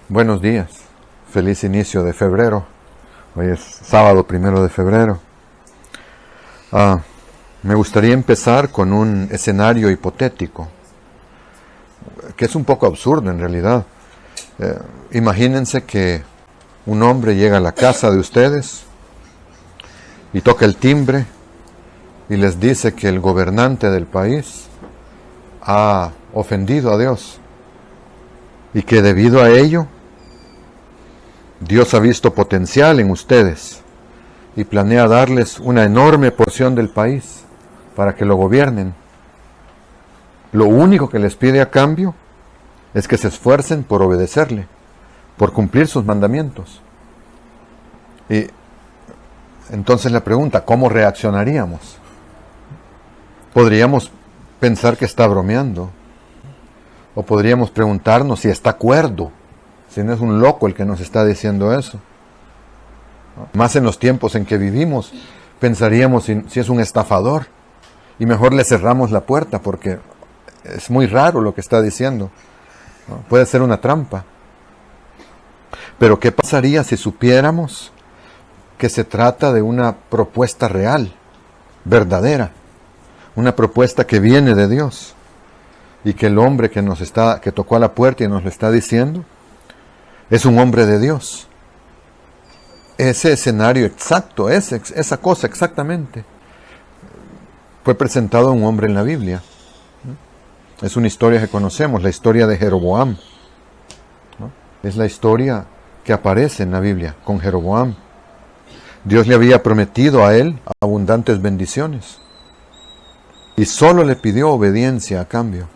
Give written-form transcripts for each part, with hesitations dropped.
Buenos días, feliz inicio de febrero. Hoy es sábado 1 de febrero. Me gustaría empezar con un escenario hipotético, que es un poco absurdo en realidad. Imagínense que un hombre llega a la casa de ustedes y toca el timbre y les dice que el gobernante del país ha ofendido a Dios y que debido a ello Dios ha visto potencial en ustedes y planea darles una enorme porción del país para que lo gobiernen. Lo único que les pide a cambio es que se esfuercen por obedecerle, por cumplir sus mandamientos. Y entonces la pregunta, ¿cómo reaccionaríamos? Podríamos pensar que está bromeando, o podríamos preguntarnos si está cuerdo, si no es un loco el que nos está diciendo eso. Más en los tiempos en que vivimos, pensaríamos si es un estafador, y mejor le cerramos la puerta porque es muy raro lo que está diciendo. Puede ser una trampa. Pero ¿qué pasaría si supiéramos que se trata de una propuesta real, verdadera? Una propuesta que viene de Dios. Y que el hombre que tocó a la puerta y nos lo está diciendo, es un hombre de Dios. Ese escenario exacto, esa cosa exactamente, fue presentado a un hombre en la Biblia. Es una historia que conocemos, la historia de Jeroboam. Es la historia que aparece en la Biblia con Jeroboam. Dios le había prometido a él abundantes bendiciones y solo le pidió obediencia a cambio.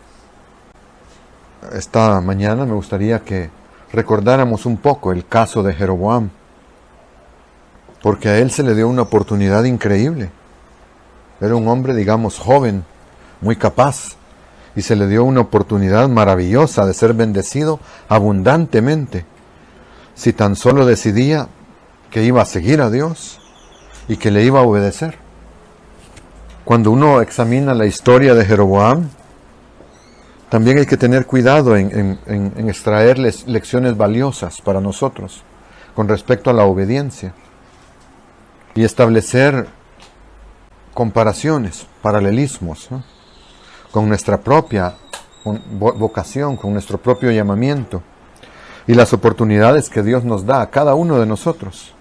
Esta mañana me gustaría que recordáramos un poco el caso de Jeroboam, porque a él se le dio una oportunidad increíble. Era un hombre, digamos, joven, muy capaz, y se le dio una oportunidad maravillosa de ser bendecido abundantemente, si tan solo decidía que iba a seguir a Dios y que le iba a obedecer. Cuando uno examina la historia de Jeroboam, también hay que tener cuidado en extraer lecciones valiosas para nosotros con respecto a la obediencia y establecer comparaciones, paralelismos, ¿no?, con nuestra propia vocación, con nuestro propio llamamiento y las oportunidades que Dios nos da a cada uno de nosotros.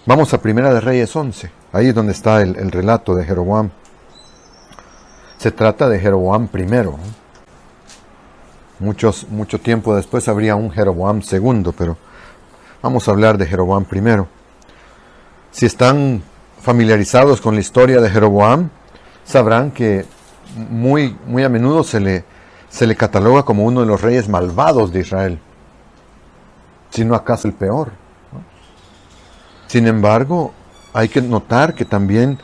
Vamos a 1 de Reyes 11, ahí es donde está el relato de Jeroboam. Se trata de Jeroboam primero. Mucho tiempo después habría un Jeroboam segundo, pero vamos a hablar de Jeroboam primero. Si están familiarizados con la historia de Jeroboam, sabrán que muy a menudo se le cataloga como uno de los reyes malvados de Israel, si no acaso el peor. Sin embargo, hay que notar que también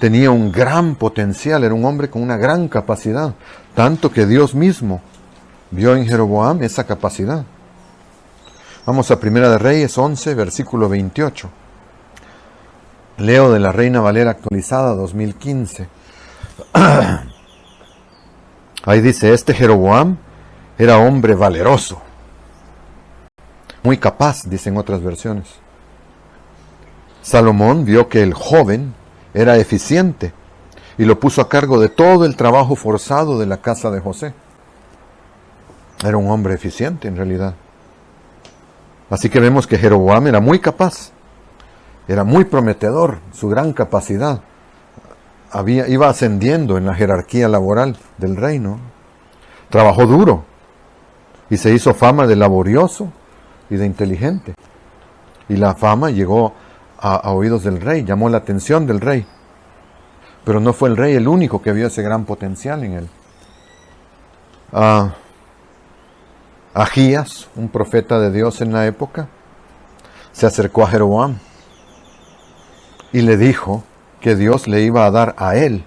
tenía un gran potencial, era un hombre con una gran capacidad, tanto que Dios mismo vio en Jeroboam esa capacidad. Vamos a 1 de Reyes 11, versículo 28. Leo de la Reina Valera actualizada 2015. Ahí dice, este Jeroboam era hombre valeroso, muy capaz, dicen otras versiones. Salomón vio que el joven era eficiente y lo puso a cargo de todo el trabajo forzado de la casa de José. Era un hombre eficiente en realidad. Así que vemos que Jeroboam era muy capaz, era muy prometedor, su gran capacidad. Iba ascendiendo en la jerarquía laboral del reino. Trabajó duro y se hizo fama de laborioso y de inteligente. Y la fama llegó a oídos del rey, llamó la atención del rey. Pero no fue el rey el único que vio ese gran potencial en él. Ahías, un profeta de Dios en la época, se acercó a Jeroboam y le dijo que Dios le iba a dar a él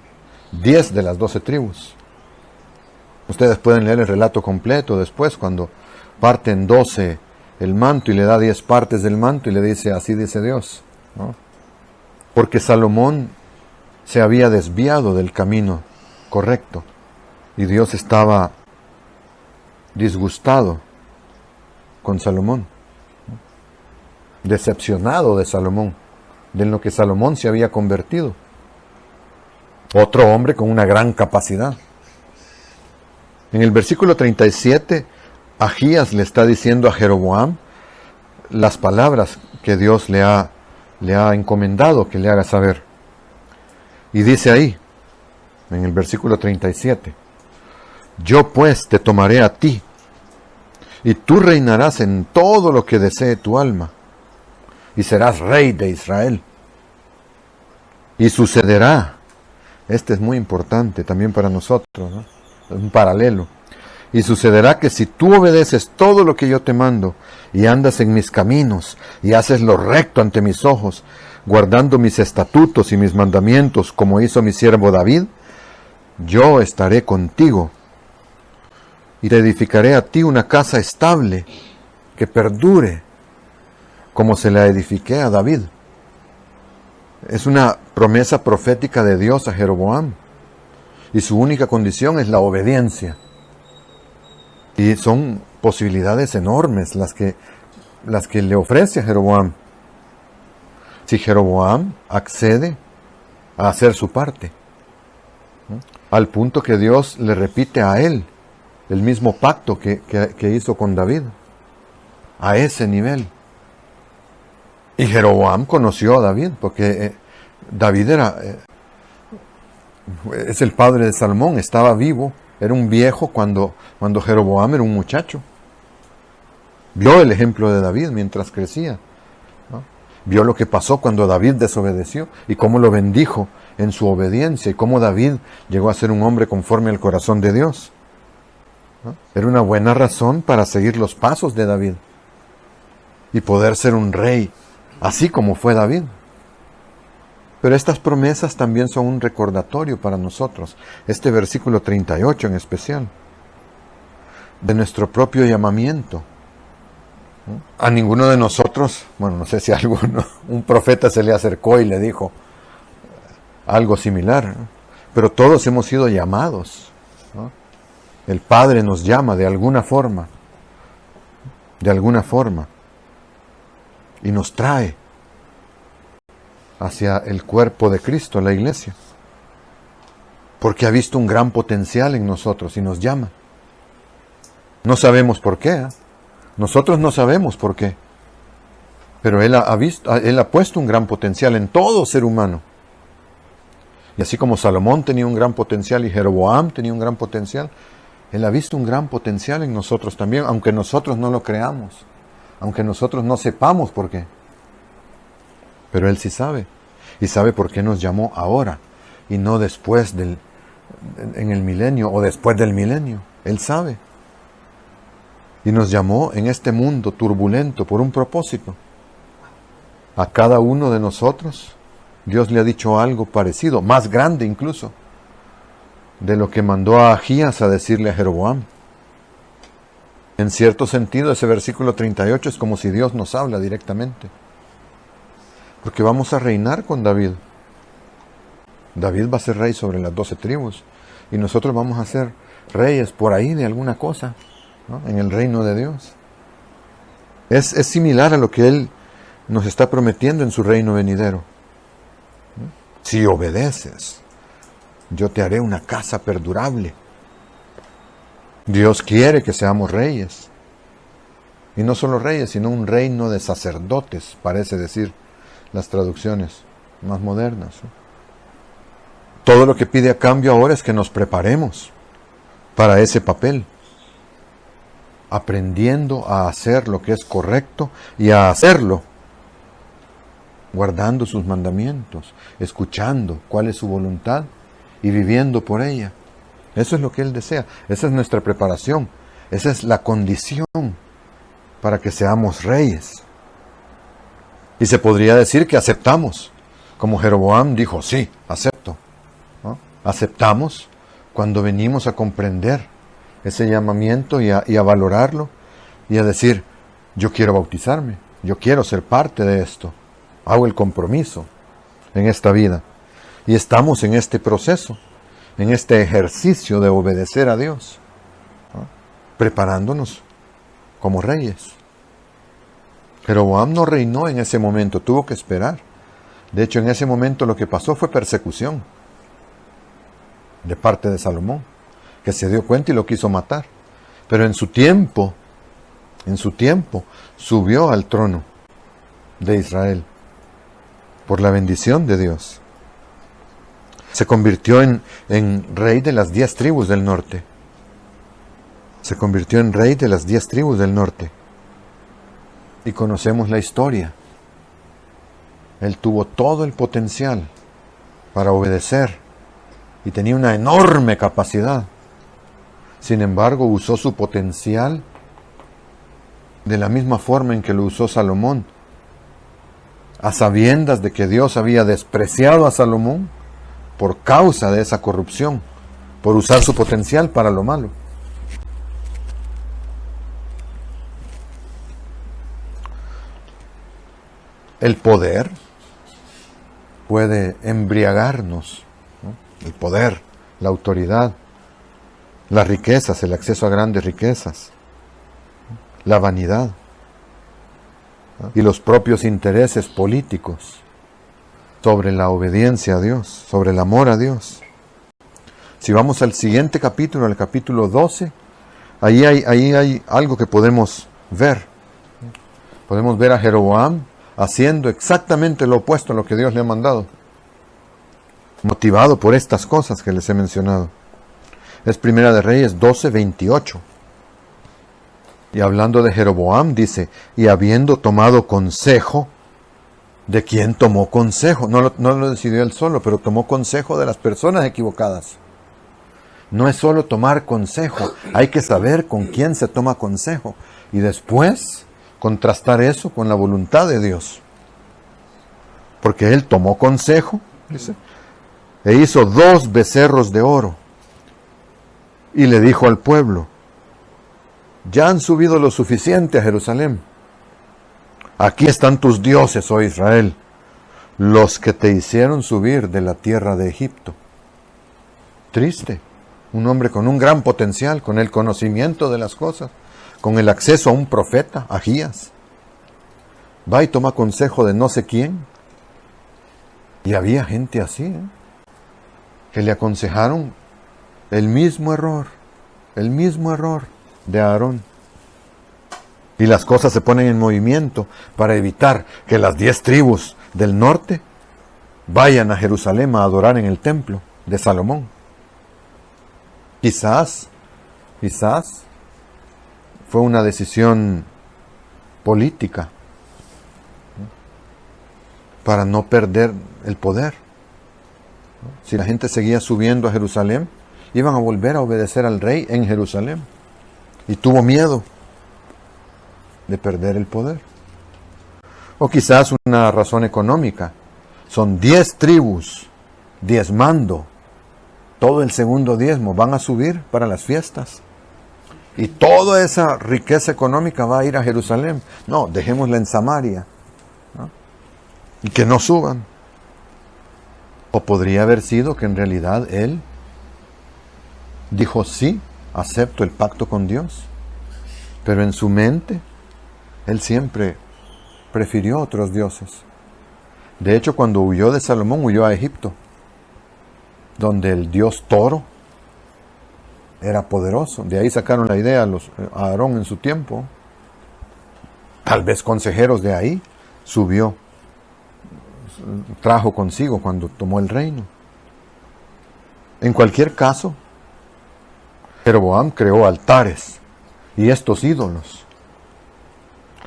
10 de las 12 tribus. Ustedes pueden leer el relato completo después, cuando parte en 12 el manto y le da 10 partes del manto y le dice, así dice Dios, ¿no? Porque Salomón se había desviado del camino correcto y Dios estaba disgustado con Salomón, decepcionado de Salomón, de lo que Salomón se había convertido. Otro hombre con una gran capacidad. En el versículo 37, Ahías le está diciendo a Jeroboam las palabras que Dios le ha encomendado que le haga saber. Y dice ahí, en el versículo 37, yo pues te tomaré a ti, y tú reinarás en todo lo que desee tu alma, y serás rey de Israel. Y sucederá, este es muy importante también para nosotros, ¿no? Es un paralelo. Y sucederá que si tú obedeces todo lo que yo te mando, y andas en mis caminos, y haces lo recto ante mis ojos, guardando mis estatutos y mis mandamientos, como hizo mi siervo David, yo estaré contigo, y te edificaré a ti una casa estable, que perdure, como se la edifiqué a David. Es una promesa profética de Dios a Jeroboam, y su única condición es la obediencia. Y son posibilidades enormes las que le ofrece a Jeroboam. Si Jeroboam accede a hacer su parte, ¿no? Al punto que Dios le repite a él el mismo pacto que hizo con David, a ese nivel. Y Jeroboam conoció a David, porque David es el padre de Salomón, estaba vivo, era un viejo cuando Jeroboam era un muchacho. Vio el ejemplo de David mientras crecía, ¿no? Vio lo que pasó cuando David desobedeció y cómo lo bendijo en su obediencia y cómo David llegó a ser un hombre conforme al corazón de Dios, ¿no? Era una buena razón para seguir los pasos de David y poder ser un rey, así como fue David. Pero estas promesas también son un recordatorio para nosotros, este versículo 38 en especial, de nuestro propio llamamiento. A ninguno de nosotros, bueno, no sé si a alguno, un profeta se le acercó y le dijo algo similar, ¿no? Pero todos hemos sido llamados, ¿no? El Padre nos llama de alguna forma, y nos trae hacia el cuerpo de Cristo, la iglesia, porque ha visto un gran potencial en nosotros y nos llama. No sabemos por qué, ¿eh? Nosotros no sabemos por qué, pero Él ha puesto un gran potencial en todo ser humano. Y así como Salomón tenía un gran potencial y Jeroboam tenía un gran potencial, Él ha visto un gran potencial en nosotros también, aunque nosotros no lo creamos, aunque nosotros no sepamos por qué. Pero Él sí sabe, y sabe por qué nos llamó ahora, y no después en el milenio o después del milenio. Él sabe. Y nos llamó en este mundo turbulento por un propósito. A cada uno de nosotros, Dios le ha dicho algo parecido, más grande incluso, de lo que mandó a Ahías a decirle a Jeroboam. En cierto sentido, ese versículo 38 es como si Dios nos habla directamente. Porque vamos a reinar con David. David va a ser rey sobre las 12 tribus. Y nosotros vamos a ser reyes por ahí de alguna cosa, ¿no? En el reino de Dios. Es similar a lo que Él nos está prometiendo en su reino venidero. Si obedeces, yo te haré una casa perdurable. Dios quiere que seamos reyes. Y no solo reyes, sino un reino de sacerdotes, parece decir las traducciones más modernas, ¿no? Todo lo que pide a cambio ahora es que nos preparemos para ese papel, aprendiendo a hacer lo que es correcto y a hacerlo, guardando sus mandamientos, escuchando cuál es su voluntad y viviendo por ella. Eso es lo que Él desea, esa es nuestra preparación, esa es la condición para que seamos reyes. Y se podría decir que aceptamos, como Jeroboam dijo, sí, acepto, ¿no? Aceptamos cuando venimos a comprender ese llamamiento y a valorarlo y a decir, yo quiero bautizarme, yo quiero ser parte de esto, hago el compromiso en esta vida. Y estamos en este proceso, en este ejercicio de obedecer a Dios, ¿no? preparándonos como reyes. Jeroboam no reinó en ese momento, tuvo que esperar. De hecho, en ese momento lo que pasó fue persecución de parte de Salomón, que se dio cuenta y lo quiso matar. Pero en su tiempo, subió al trono de Israel por la bendición de Dios. Se convirtió en rey de las 10 tribus del norte. Se convirtió en rey de las 10 tribus del norte. Y conocemos la historia. Él tuvo todo el potencial para obedecer y tenía una enorme capacidad. Sin embargo, usó su potencial de la misma forma en que lo usó Salomón, a sabiendas de que Dios había despreciado a Salomón por causa de esa corrupción, por usar su potencial para lo malo. El poder puede embriagarnos, ¿no? El poder, la autoridad, las riquezas, el acceso a grandes riquezas, la vanidad, ¿no? Y los propios intereses políticos sobre la obediencia a Dios, sobre el amor a Dios. Si vamos al siguiente capítulo, al capítulo 12, ahí hay algo que podemos ver. Podemos ver a Jeroboam haciendo exactamente lo opuesto a lo que Dios le ha mandado, motivado por estas cosas que les he mencionado. Es Primera de Reyes 12:28. Y hablando de Jeroboam, dice, y habiendo tomado consejo, ¿de quién tomó consejo? No lo decidió él solo, pero tomó consejo de las personas equivocadas. No es solo tomar consejo, hay que saber con quién se toma consejo. Y después contrastar eso con la voluntad de Dios. Porque él tomó consejo, dice, e hizo 2 becerros de oro. Y le dijo al pueblo, ya han subido lo suficiente a Jerusalén. Aquí están tus dioses, oh Israel, los que te hicieron subir de la tierra de Egipto. Triste, un hombre con un gran potencial, con el conocimiento de las cosas, con el acceso a un profeta, Ahías. Va y toma consejo de no sé quién. Y había gente así, que le aconsejaron el mismo error de Aarón. Y las cosas se ponen en movimiento para evitar que las 10 tribus del norte vayan a Jerusalén a adorar en el templo de Salomón. Quizás fue una decisión política para no perder el poder. Si la gente seguía subiendo a Jerusalén, iban a volver a obedecer al rey en Jerusalén. Y tuvo miedo de perder el poder. O quizás una razón económica. Son 10 tribus diezmando. Todo el segundo diezmo van a subir para las fiestas. Y toda esa riqueza económica va a ir a Jerusalén. No, dejémosla en Samaria, ¿no? Y que no suban. O podría haber sido que en realidad él dijo sí, acepto el pacto con Dios. Pero en su mente, él siempre prefirió otros dioses. De hecho, cuando huyó de Salomón, huyó a Egipto, donde el dios toro era poderoso. De ahí sacaron la idea a Aarón en su tiempo. Tal vez consejeros de ahí subió, trajo consigo cuando tomó el reino. En cualquier caso, Jeroboam creó altares y estos ídolos.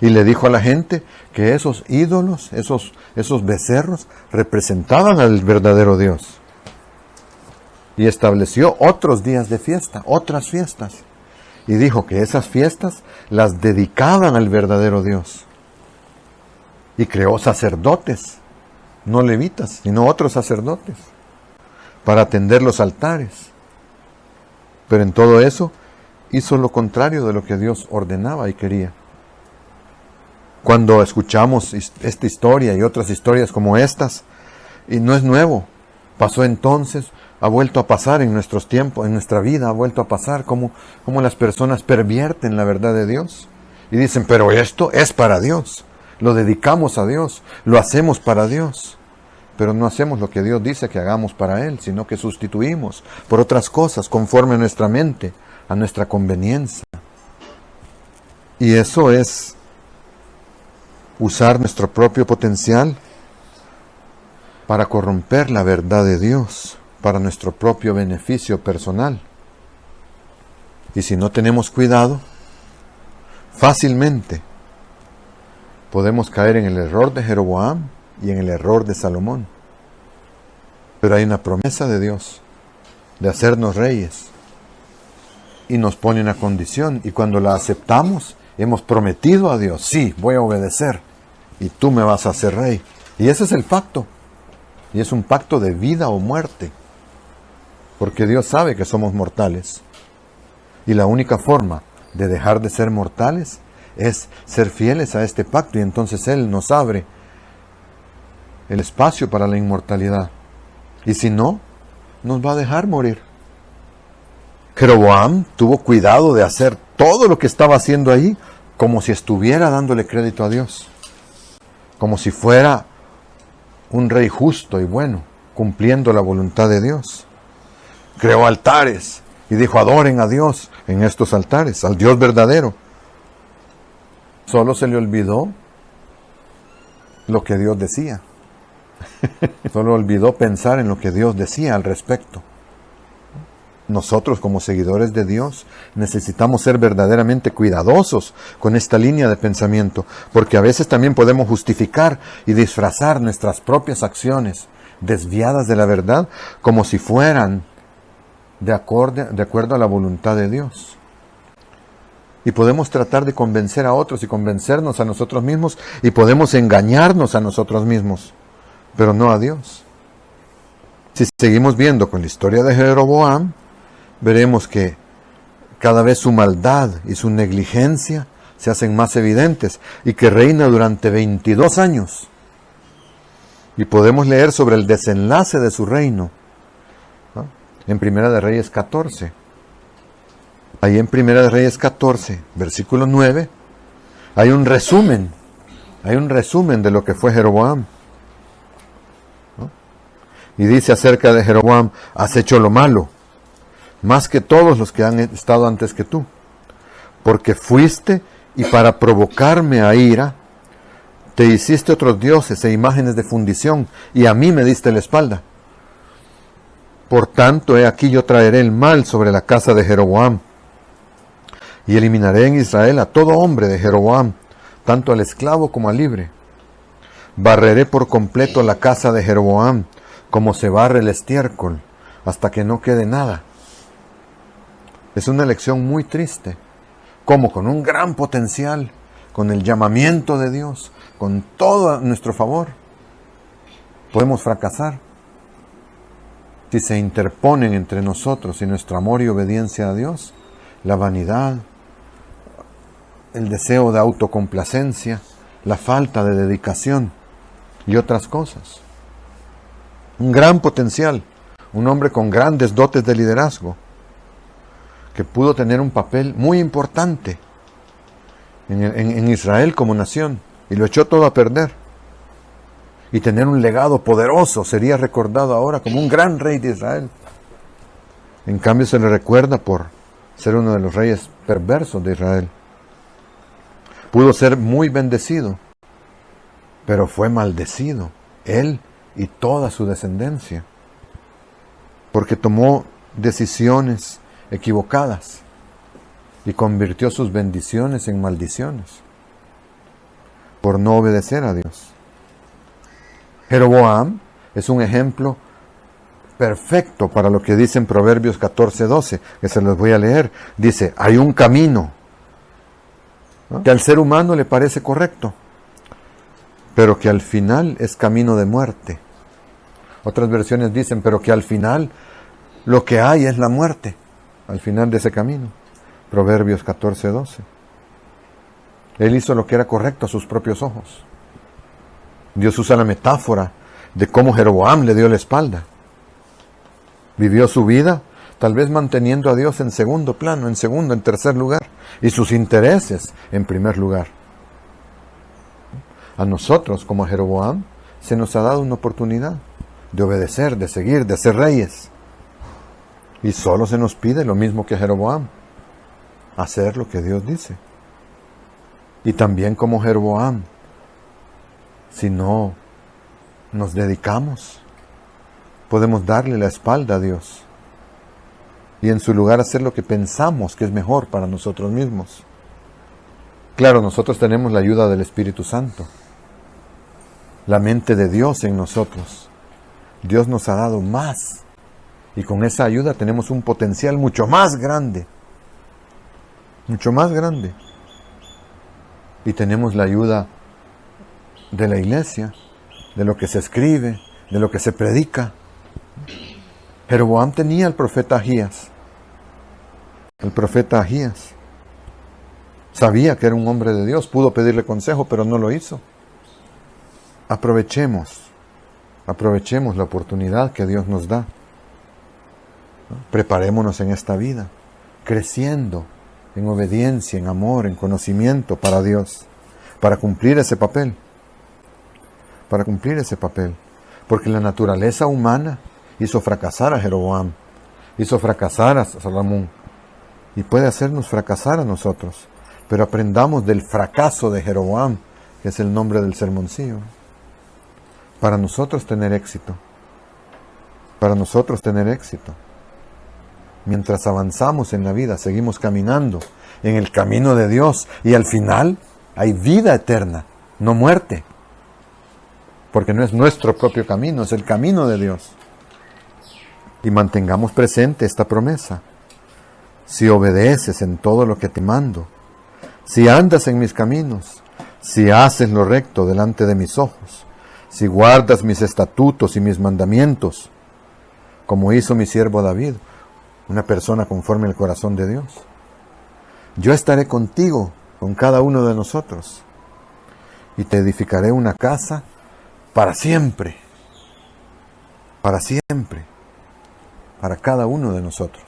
Y le dijo a la gente que esos ídolos, esos becerros, representaban al verdadero Dios. Y estableció otros días de fiesta, otras fiestas. Y dijo que esas fiestas las dedicaban al verdadero Dios. Y creó sacerdotes, no levitas, sino otros sacerdotes, para atender los altares. Pero en todo eso hizo lo contrario de lo que Dios ordenaba y quería. Cuando escuchamos esta historia y otras historias como estas, y no es nuevo, pasó entonces ha vuelto a pasar en nuestros tiempos, en nuestra vida, ha vuelto a pasar, cómo las personas pervierten la verdad de Dios y dicen, pero esto es para Dios, lo dedicamos a Dios, lo hacemos para Dios, pero no hacemos lo que Dios dice que hagamos para Él, sino que sustituimos por otras cosas conforme a nuestra mente, a nuestra conveniencia. Y eso es usar nuestro propio potencial para corromper la verdad de Dios, para nuestro propio beneficio personal. Y si no tenemos cuidado, fácilmente podemos caer en el error de Jeroboam y en el error de Salomón. Pero hay una promesa de Dios de hacernos reyes. Y nos pone una condición. Y cuando la aceptamos, hemos prometido a Dios, sí, voy a obedecer. Y tú me vas a hacer rey. Y ese es el pacto. Y es un pacto de vida o muerte. Porque Dios sabe que somos mortales. Y la única forma de dejar de ser mortales es ser fieles a este pacto. Y entonces Él nos abre el espacio para la inmortalidad. Y si no, nos va a dejar morir. Jeroboam tuvo cuidado de hacer todo lo que estaba haciendo ahí como si estuviera dándole crédito a Dios. Como si fuera un rey justo y bueno, cumpliendo la voluntad de Dios. Creó altares y dijo, adoren a Dios en estos altares, al Dios verdadero. Solo se le olvidó lo que Dios decía. Solo olvidó pensar en lo que Dios decía al respecto. Nosotros, como seguidores de Dios, necesitamos ser verdaderamente cuidadosos con esta línea de pensamiento, porque a veces también podemos justificar y disfrazar nuestras propias acciones desviadas de la verdad como si fueran de acuerdo a la voluntad de Dios. Y podemos tratar de convencer a otros y convencernos a nosotros mismos, y podemos engañarnos a nosotros mismos, pero no a Dios. Si seguimos viendo con la historia de Jeroboam, veremos que cada vez su maldad y su negligencia se hacen más evidentes, y que reina durante 22 años. Y podemos leer sobre el desenlace de su reino, ¿no?, en Primera de Reyes 14. Ahí en Primera de Reyes 14, versículo 9, hay un resumen de lo que fue Jeroboam, ¿no? Y dice acerca de Jeroboam, has hecho lo malo, más que todos los que han estado antes que tú, porque fuiste y para provocarme a ira, te hiciste otros dioses e imágenes de fundición, y a mí me diste la espalda. Por tanto, he aquí yo traeré el mal sobre la casa de Jeroboam, y eliminaré en Israel a todo hombre de Jeroboam, tanto al esclavo como al libre. Barreré por completo la casa de Jeroboam, como se barre el estiércol, hasta que no quede nada. Es una lección muy triste, como con un gran potencial, con el llamamiento de Dios, con todo a nuestro favor, podemos fracasar si se interponen entre nosotros y nuestro amor y obediencia a Dios la vanidad, el deseo de autocomplacencia, la falta de dedicación y otras cosas. Un gran potencial, un hombre con grandes dotes de liderazgo, que pudo tener un papel muy importante en Israel como nación, y lo echó todo a perder. Y tener un legado poderoso, sería recordado ahora como un gran rey de Israel. En cambio se le recuerda por ser uno de los reyes perversos de Israel. Pudo ser muy bendecido, pero fue maldecido, él y toda su descendencia, porque tomó decisiones equivocadas y convirtió sus bendiciones en maldiciones por no obedecer a Dios. Jeroboam es un ejemplo perfecto para lo que dice en Proverbios 14:12, que se los voy a leer. Dice, hay un camino, ¿no?, que al ser humano le parece correcto, pero que al final es camino de muerte. Otras versiones dicen, pero que al final lo que hay es la muerte, al final de ese camino. Proverbios 14:12. Él hizo lo que era correcto a sus propios ojos. Dios usa la metáfora de cómo Jeroboam le dio la espalda. Vivió su vida tal vez manteniendo a Dios en segundo plano, en segundo, en tercer lugar, y sus intereses en primer lugar. A nosotros, como a Jeroboam, se nos ha dado una oportunidad de obedecer, de seguir, de ser reyes. Y solo se nos pide lo mismo que a Jeroboam, hacer lo que Dios dice. Y también como Jeroboam, si no nos dedicamos, podemos darle la espalda a Dios y en su lugar hacer lo que pensamos que es mejor para nosotros mismos. Claro, nosotros tenemos la ayuda del Espíritu Santo, la mente de Dios en nosotros. Dios nos ha dado más y con esa ayuda tenemos un potencial mucho más grande. Mucho más grande. Y tenemos la ayuda de la iglesia, de lo que se escribe, de lo que se predica. Jeroboam tenía al profeta Ahías. El profeta Ahías sabía que era un hombre de Dios, pudo pedirle consejo, pero no lo hizo. Aprovechemos la oportunidad que Dios nos da. Preparémonos en esta vida, creciendo en obediencia, en amor, en conocimiento para Dios, para cumplir ese papel. Para cumplir ese papel. Porque la naturaleza humana hizo fracasar a Jeroboam, hizo fracasar a Salomón, y puede hacernos fracasar a nosotros. Pero aprendamos del fracaso de Jeroboam, que es el nombre del sermoncillo, para nosotros tener éxito. Para nosotros tener éxito. Mientras avanzamos en la vida, seguimos caminando en el camino de Dios, y al final hay vida eterna, no muerte. Porque no es nuestro propio camino, es el camino de Dios. Y mantengamos presente esta promesa. Si obedeces en todo lo que te mando, si andas en mis caminos, si haces lo recto delante de mis ojos, si guardas mis estatutos y mis mandamientos, como hizo mi siervo David, una persona conforme al corazón de Dios, yo estaré contigo, con cada uno de nosotros, y te edificaré una casa para siempre, para cada uno de nosotros.